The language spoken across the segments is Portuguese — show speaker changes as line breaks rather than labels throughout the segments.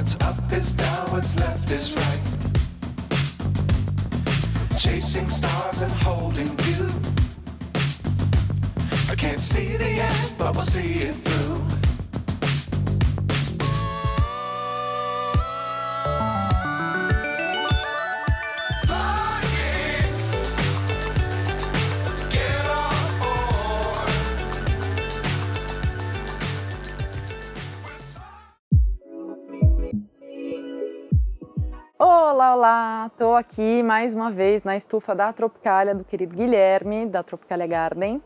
What's up is down, what's left is right. Chasing stars and holding you. I can't see the end, but we'll see it through.
Olá, olá! Tô aqui mais uma vez na estufa da Tropicália do querido Guilherme, da Tropicália Garden,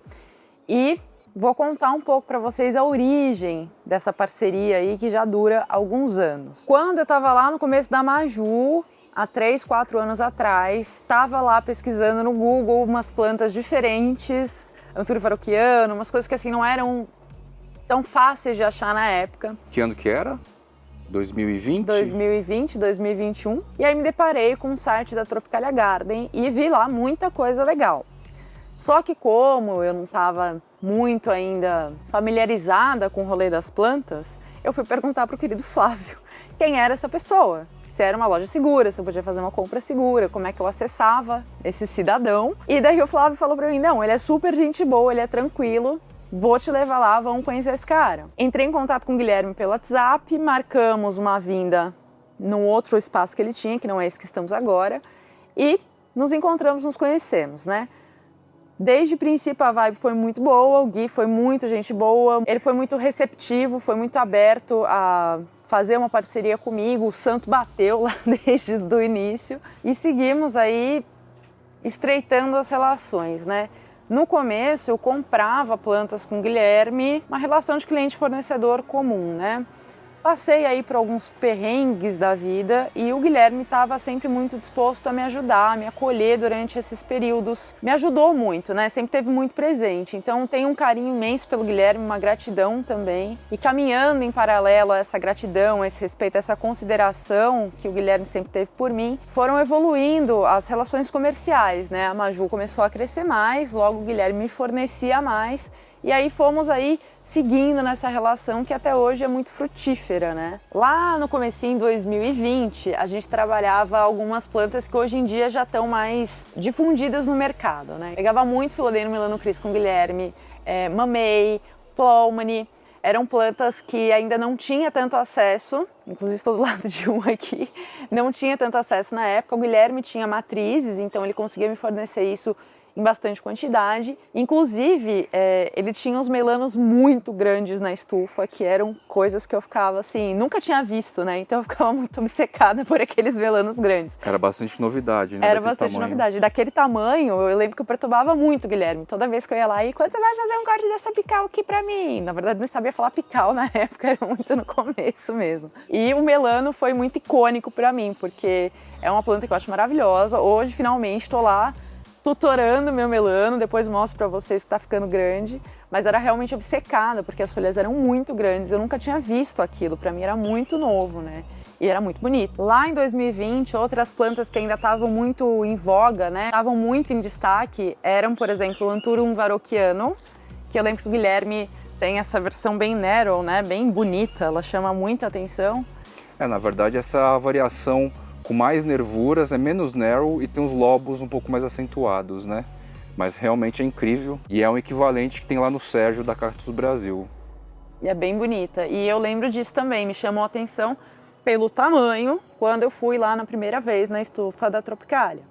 e vou contar um pouco para vocês a origem dessa parceria aí que já dura alguns anos. Quando eu estava lá no começo da Maju, há 3, 4 anos atrás, estava lá pesquisando no Google umas plantas diferentes, Anturio varrochiano, umas coisas que assim não eram tão fáceis de achar na época.
Que ano que era? 2020?
2020, 2021. E aí me deparei com o site da Tropicália Garden e vi lá muita coisa legal. Só que como eu não estava muito ainda familiarizada com o rolê das plantas, eu fui perguntar para o querido Flávio quem era essa pessoa. Se era uma loja segura, se eu podia fazer uma compra segura, como é que eu acessava esse cidadão. E daí o Flávio falou para mim, não, ele é super gente boa, ele é tranquilo, vou te levar lá, vamos conhecer esse cara. Entrei em contato com o Guilherme pelo WhatsApp, marcamos uma vinda num outro espaço que ele tinha, que não é esse que estamos agora, e nos encontramos, nos conhecemos, né? Desde o princípio a vibe foi muito boa, o Gui foi muito gente boa, ele foi muito receptivo, foi muito aberto a fazer uma parceria comigo, o santo bateu lá desde o início e seguimos aí estreitando as relações, né? No começo eu comprava plantas com o Guilherme, uma relação de cliente-fornecedor comum, né? Passei aí por alguns perrengues da vida e o Guilherme estava sempre muito disposto a me ajudar, a me acolher durante esses períodos. Me ajudou muito, né? Sempre teve muito presente. Então tenho um carinho imenso pelo Guilherme, uma gratidão também. E caminhando em paralelo a essa gratidão, a esse respeito, a essa consideração que o Guilherme sempre teve por mim, foram evoluindo as relações comerciais, né? A Maju começou a crescer mais, logo o Guilherme me fornecia mais. E aí fomos aí seguindo nessa relação que até hoje é muito frutífera, né? Lá no comecinho de 2020, a gente trabalhava algumas plantas que hoje em dia já estão mais difundidas no mercado, né? Pegava muito Philodendron Melanocris com o Guilherme, Mamei, Plowmany. Eram plantas que ainda não tinha tanto acesso, inclusive estou do lado de uma aqui, não tinha tanto acesso na época. O Guilherme tinha matrizes, então ele conseguia me fornecer isso em bastante quantidade. Inclusive, ele tinha uns melanos muito grandes na estufa, que eram coisas que eu ficava assim, nunca tinha visto, né? Então eu ficava muito obcecada por aqueles melanos grandes.
Era bastante novidade, né?
Era bastante novidade. Daquele tamanho, eu lembro que eu perturbava muito o Guilherme. Toda vez que eu ia lá, e quando você vai fazer um corte dessa pical aqui pra mim? Na verdade, não sabia falar pical na época, era muito no começo mesmo. E o melano foi muito icônico pra mim, porque é uma planta que eu acho maravilhosa. Hoje, finalmente, tô lá tutorando meu melano, depois mostro pra vocês que tá ficando grande, mas era realmente obcecada, porque as folhas eram muito grandes, eu nunca tinha visto aquilo, pra mim era muito novo, né? E era muito bonito. Lá em 2020, outras plantas que ainda estavam muito em voga, né? Estavam muito em destaque, eram, por exemplo, o Anturio varrochiano, que eu lembro que o Guilherme tem essa versão bem narrow, né? Bem bonita, ela chama muita atenção.
Na verdade, essa variação com mais nervuras, é menos narrow e tem os lobos um pouco mais acentuados, né? Mas realmente é incrível e é um equivalente que tem lá no Sérgio da Cactus Brasil.
E é bem bonita. E eu lembro disso também, me chamou a atenção pelo tamanho quando eu fui lá na primeira vez na estufa da Tropicália.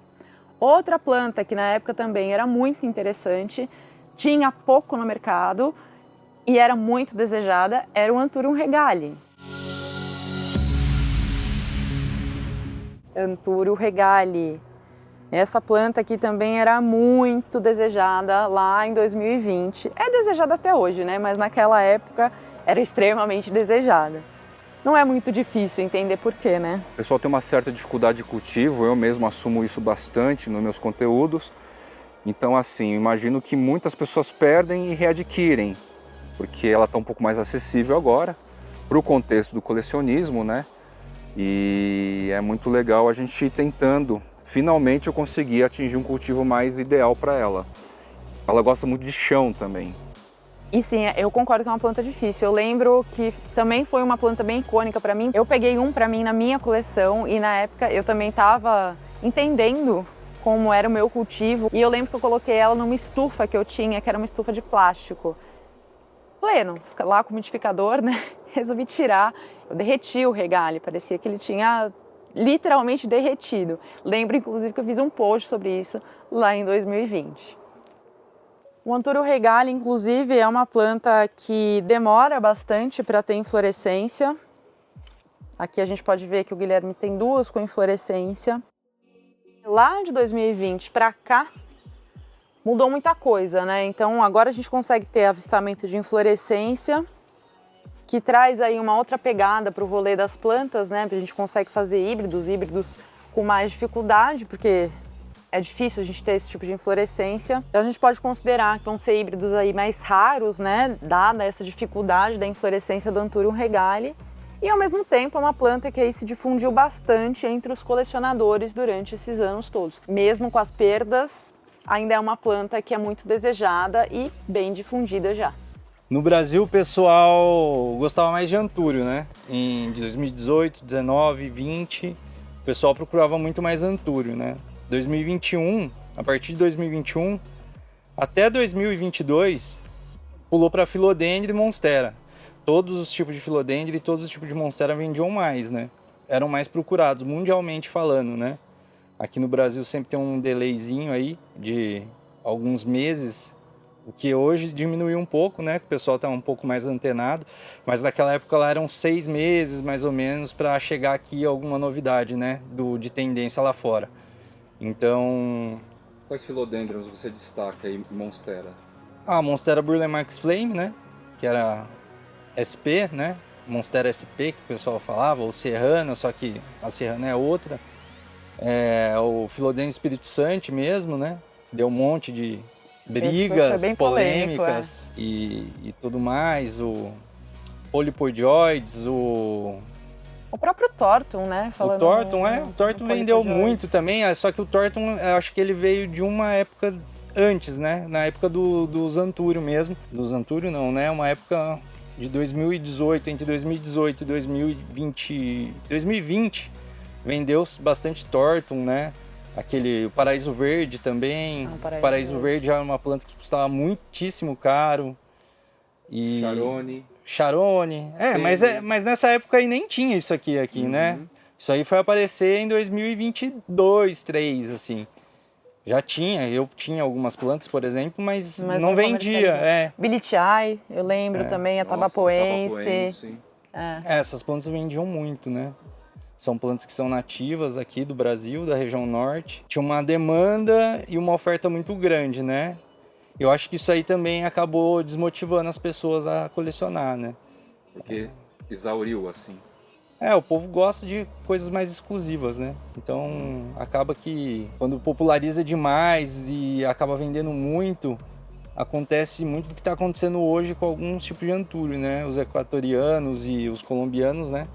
Outra planta que na época também era muito interessante, tinha pouco no mercado e era muito desejada, era o Anturio regale. Anturio regale. Essa planta aqui também era muito desejada lá em 2020. É desejada até hoje, né? Mas naquela época era extremamente desejada. Não é muito difícil entender por quê, né?
O pessoal tem uma certa dificuldade de cultivo, eu mesmo assumo isso bastante nos meus conteúdos. Então, assim, imagino que muitas pessoas perdem e readquirem, porque ela está um pouco mais acessível agora, para o contexto do colecionismo, né? E é muito legal a gente ir tentando. Finalmente eu consegui atingir um cultivo mais ideal para ela. Ela gosta muito de chão também.
E sim, eu concordo que é uma planta difícil. Eu lembro que também foi uma planta bem icônica para mim. Eu peguei um para mim na minha coleção e na época eu também estava entendendo como era o meu cultivo. E eu lembro que eu coloquei ela numa estufa que eu tinha, que era uma estufa de plástico. Pleno, fica lá com o umidificador, né? Resolvi tirar. Eu derreti o regale, parecia que ele tinha literalmente derretido. Lembro, inclusive, que eu fiz um post sobre isso lá em 2020. O Anthurium regale, inclusive, é uma planta que demora bastante para ter inflorescência. Aqui a gente pode ver que o Guilherme tem duas com inflorescência. Lá de 2020 para cá, mudou muita coisa, né? Então agora a gente consegue ter avistamento de inflorescência, que traz aí uma outra pegada para o rolê das plantas, né? A gente consegue fazer híbridos com mais dificuldade, porque é difícil a gente ter esse tipo de inflorescência. Então a gente pode considerar que vão ser híbridos aí mais raros, né? Dada essa dificuldade da inflorescência do Anthurium regale. E ao mesmo tempo é uma planta que aí se difundiu bastante entre os colecionadores durante esses anos todos. Mesmo com as perdas, ainda é uma planta que é muito desejada e bem difundida já.
No Brasil, o pessoal gostava mais de Anthurium, né? Em 2018, 19, 20, o pessoal procurava muito mais Anthurium, né? 2021, a partir de 2021 até 2022, pulou para Philodendron e Monstera. Todos os tipos de Philodendron e todos os tipos de Monstera vendiam mais, né? Eram mais procurados, mundialmente falando, né? Aqui no Brasil sempre tem um delayzinho aí de alguns meses, o que hoje diminuiu um pouco, né? Que o pessoal está um pouco mais antenado, mas naquela época lá eram 6 meses, mais ou menos, para chegar aqui alguma novidade, né? De tendência lá fora. Então...
Quais Philodendrons você destaca aí, Monstera?
A Monstera Burle-Marx Flame, né? Que era SP, né? Monstera SP, que o pessoal falava, ou Serrana, só que a Serrana é outra. O Philodendron Espírito Santo mesmo, né? Que deu um monte de brigas, polêmicas e tudo mais. O Polypoidioides, o
próprio Thornton, né?
O Thornton vendeu muito também, só que o Thornton, eu acho que ele veio de uma época antes, né? Na época dos Anthurium mesmo. Dos Anthurium não, né? Uma época de 2018, entre 2018 e 2020, vendeu bastante Thornton, né? O Paraíso Verde também. O Paraíso Verde era uma planta que custava muitíssimo caro. E Charone. Mas nessa época aí nem tinha isso aqui, né? Isso aí foi aparecer em 2022, 2023, assim. Já tinha, eu tinha algumas plantas, por exemplo, mas não vendia.
Bilichai, eu lembro também, a Tabapoense.
Essas plantas vendiam muito, né? São plantas que são nativas aqui do Brasil, da região norte. Tinha uma demanda e uma oferta muito grande, né? Eu acho que isso aí também acabou desmotivando as pessoas a colecionar, né?
Porque exauriu, assim.
O povo gosta de coisas mais exclusivas, né? Então, acaba que quando populariza demais e acaba vendendo muito, acontece muito do que está acontecendo hoje com alguns tipos de Anthurium, né? Os equatorianos e os colombianos, né?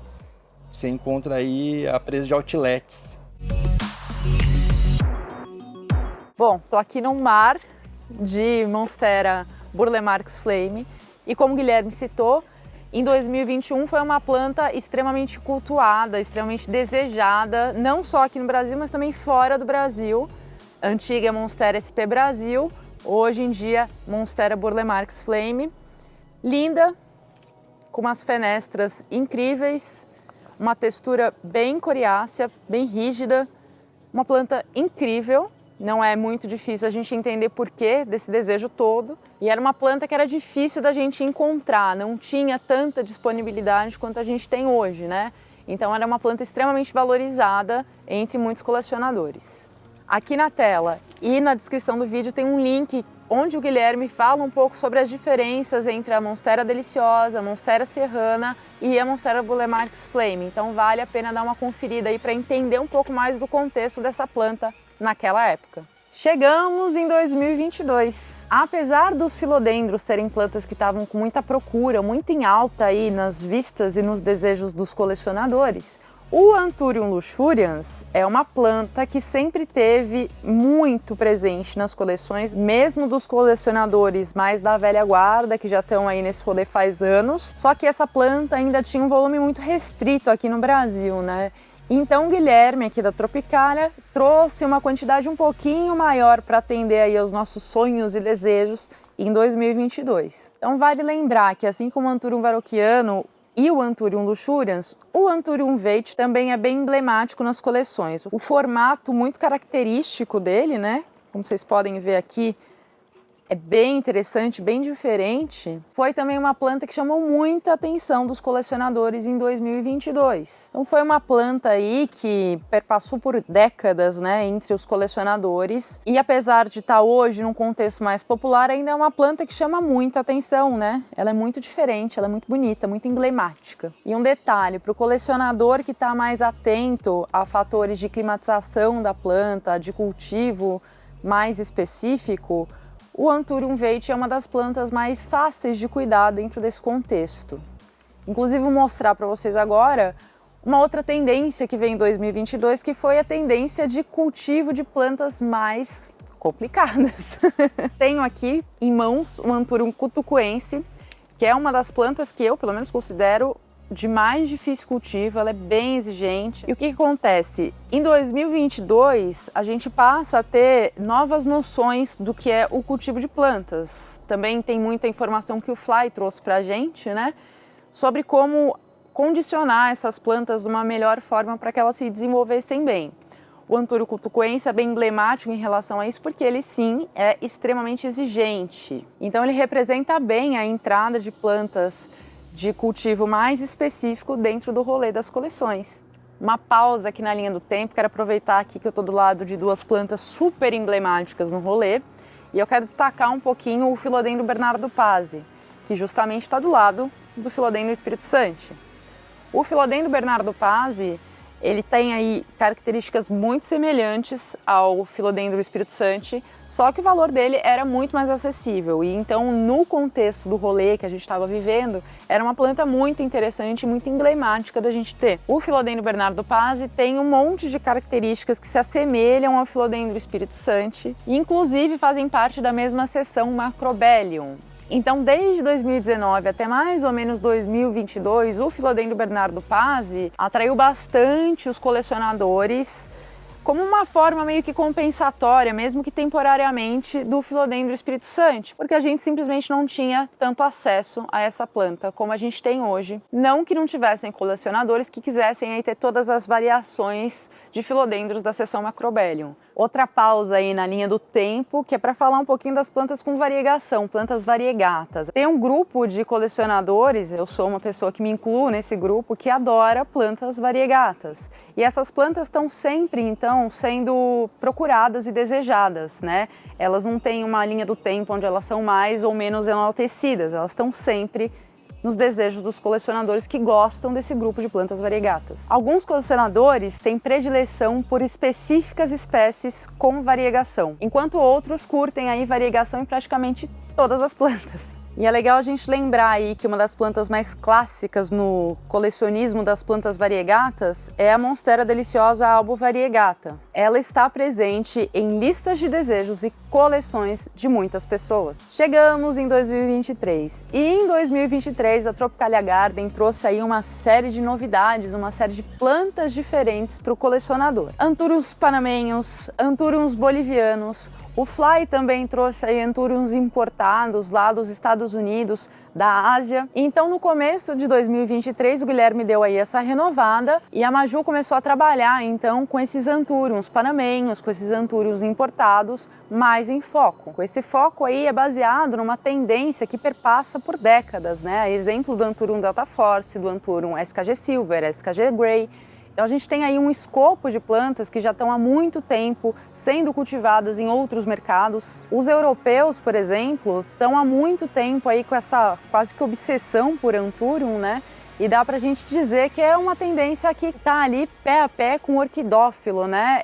Você encontra aí a preço de outlets.
Bom, tô aqui num mar de Monstera Burle-Marx Flame e como o Guilherme citou, em 2021 foi uma planta extremamente cultuada, extremamente desejada, não só aqui no Brasil, mas também fora do Brasil. A antiga Monstera SP Brasil, hoje em dia Monstera Burle-Marx Flame. Linda, com umas fenestras incríveis, uma textura bem coriácea, bem rígida, uma planta incrível. Não é muito difícil a gente entender porquê desse desejo todo. E era uma planta que era difícil da gente encontrar, não tinha tanta disponibilidade quanto a gente tem hoje, né? Então era uma planta extremamente valorizada entre muitos colecionadores. Aqui na tela e na descrição do vídeo tem um link onde o Guilherme fala um pouco sobre as diferenças entre a Monstera Deliciosa, a Monstera Serrana e a Monstera Burle-Marx Flame. Então vale a pena dar uma conferida aí para entender um pouco mais do contexto dessa planta naquela época. Chegamos em 2022. Apesar dos filodendros serem plantas que estavam com muita procura, muito em alta aí nas vistas e nos desejos dos colecionadores, O Anthurium luxurians é uma planta que sempre teve muito presente nas coleções, mesmo dos colecionadores mais da velha guarda, que já estão aí nesse rolê faz anos. Só que essa planta ainda tinha um volume muito restrito aqui no Brasil, né? Então o Guilherme, aqui da Tropicália, trouxe uma quantidade um pouquinho maior para atender aí aos nossos sonhos e desejos em 2022. Então vale lembrar que, assim como o Anthurium varroquiano e o Anthurium luxurians, o Anthurium veite também é bem emblemático nas coleções. O formato muito característico dele, né? Como vocês podem ver aqui, é bem interessante, bem diferente. Foi também uma planta que chamou muita atenção dos colecionadores em 2022. Então foi uma planta aí que perpassou por décadas, né, entre os colecionadores. E apesar de estar hoje num contexto mais popular, ainda é uma planta que chama muita atenção, né? Ela é muito diferente, ela é muito bonita, muito emblemática. E um detalhe, para o colecionador que está mais atento a fatores de climatização da planta, de cultivo mais específico, o Anthurium veite é uma das plantas mais fáceis de cuidar dentro desse contexto. Inclusive, vou mostrar para vocês agora uma outra tendência que vem em 2022, que foi a tendência de cultivo de plantas mais complicadas. Tenho aqui em mãos o Anthurium cutucuense, que é uma das plantas que eu, pelo menos, considero de mais difícil cultivo, ela é bem exigente. E o que acontece? Em 2022, a gente passa a ter novas noções do que é o cultivo de plantas. Também tem muita informação que o Fly trouxe pra gente, né? Sobre como condicionar essas plantas de uma melhor forma para que elas se desenvolvessem bem. O Anthurium cutucuense é bem emblemático em relação a isso, porque ele sim é extremamente exigente. Então ele representa bem a entrada de plantas de cultivo mais específico dentro do rolê das coleções. Uma pausa aqui na linha do tempo, quero aproveitar aqui que eu estou do lado de duas plantas super emblemáticas no rolê, e eu quero destacar um pouquinho o Philodendron Bernardo Pazzi, que justamente está do lado do Philodendron Espírito Santo. O Philodendron Bernardo Pazzi, ele tem aí características muito semelhantes ao Philodendron Espírito Santo, só que o valor dele era muito mais acessível. E então, no contexto do rolê que a gente estava vivendo, era uma planta muito interessante, muito emblemática da gente ter. O Philodendron Bernardo Pazzi tem um monte de características que se assemelham ao Philodendron Espírito Santo, e inclusive fazem parte da mesma seção Macrobellium. Então, desde 2019 até mais ou menos 2022, o Philodendron Bernardo Pazzi atraiu bastante os colecionadores como uma forma meio que compensatória, mesmo que temporariamente, do Philodendron Espírito Santo, porque a gente simplesmente não tinha tanto acesso a essa planta como a gente tem hoje. Não que não tivessem colecionadores que quisessem aí ter todas as variações de Philodendros da seção Macrobellium. Outra pausa aí na linha do tempo, que é para falar um pouquinho das plantas com variegação, plantas variegatas. Tem um grupo de colecionadores, eu sou uma pessoa que me incluo nesse grupo, que adora plantas variegatas. E essas plantas estão sempre, então, sendo procuradas e desejadas, né? Elas não têm uma linha do tempo onde elas são mais ou menos enaltecidas, elas estão sempre nos desejos dos colecionadores que gostam desse grupo de plantas variegatas. Alguns colecionadores têm predileção por específicas espécies com variegação, enquanto outros curtem aí variegação em praticamente todas as plantas. E é legal a gente lembrar aí que uma das plantas mais clássicas no colecionismo das plantas variegatas é a Monstera deliciosa albo variegata. Ela está presente em listas de desejos e coleções de muitas pessoas. Chegamos em 2023 e em 2023 a Tropicalia Garden trouxe aí uma série de novidades, uma série de plantas diferentes para o colecionador. Anthuriums panamenhos, Anthuriums bolivianos. O Fly também trouxe aí Anthuriums importados lá dos Estados Unidos, da Ásia. Então, no começo de 2023, o Guilherme deu aí essa renovada e a Maju começou a trabalhar, então, com esses Anthuriums panamenhos, com esses Anthuriums importados, mais em foco. Esse foco aí é baseado numa tendência que perpassa por décadas, né? Exemplo do Anthurium Delta Force, do Anthurium SKG Silver, SKG Grey. Então a gente tem aí um escopo de plantas que já estão há muito tempo sendo cultivadas em outros mercados. Os europeus, por exemplo, estão há muito tempo aí com essa quase que obsessão por Anthurium, né? E dá pra gente dizer que é uma tendência que está ali pé a pé com o orquidófilo, né?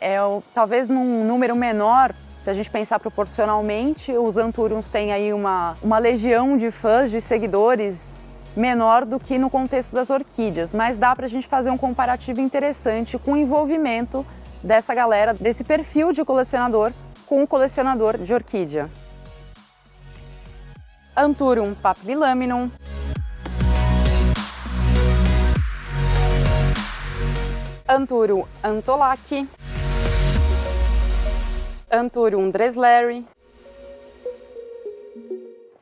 Talvez num número menor. Se a gente pensar proporcionalmente, os Anthuriums têm aí uma legião de fãs, de seguidores menor do que no contexto das orquídeas, mas dá para a gente fazer um comparativo interessante com o envolvimento dessa galera, desse perfil de colecionador com o colecionador de orquídea. Anthurium papillilaminum, Anthurium antolaci, Anthurium dressleri.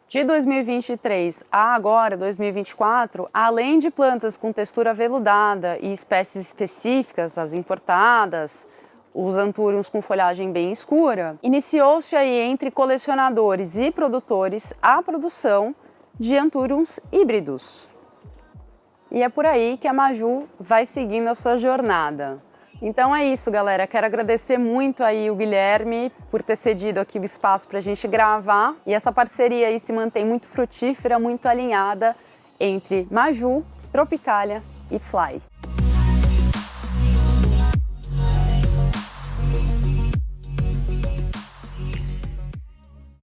De 2023 a agora, 2024, além de plantas com textura veludada e espécies específicas, as importadas, os anthuriums com folhagem bem escura, iniciou-se aí entre colecionadores e produtores a produção de anthuriums híbridos. E é por aí que a Maju vai seguindo a sua jornada. Então é isso, galera. Quero agradecer muito aí o Guilherme por ter cedido aqui o espaço para a gente gravar. E essa parceria aí se mantém muito frutífera, muito alinhada entre Maju, Tropicalia e Fly.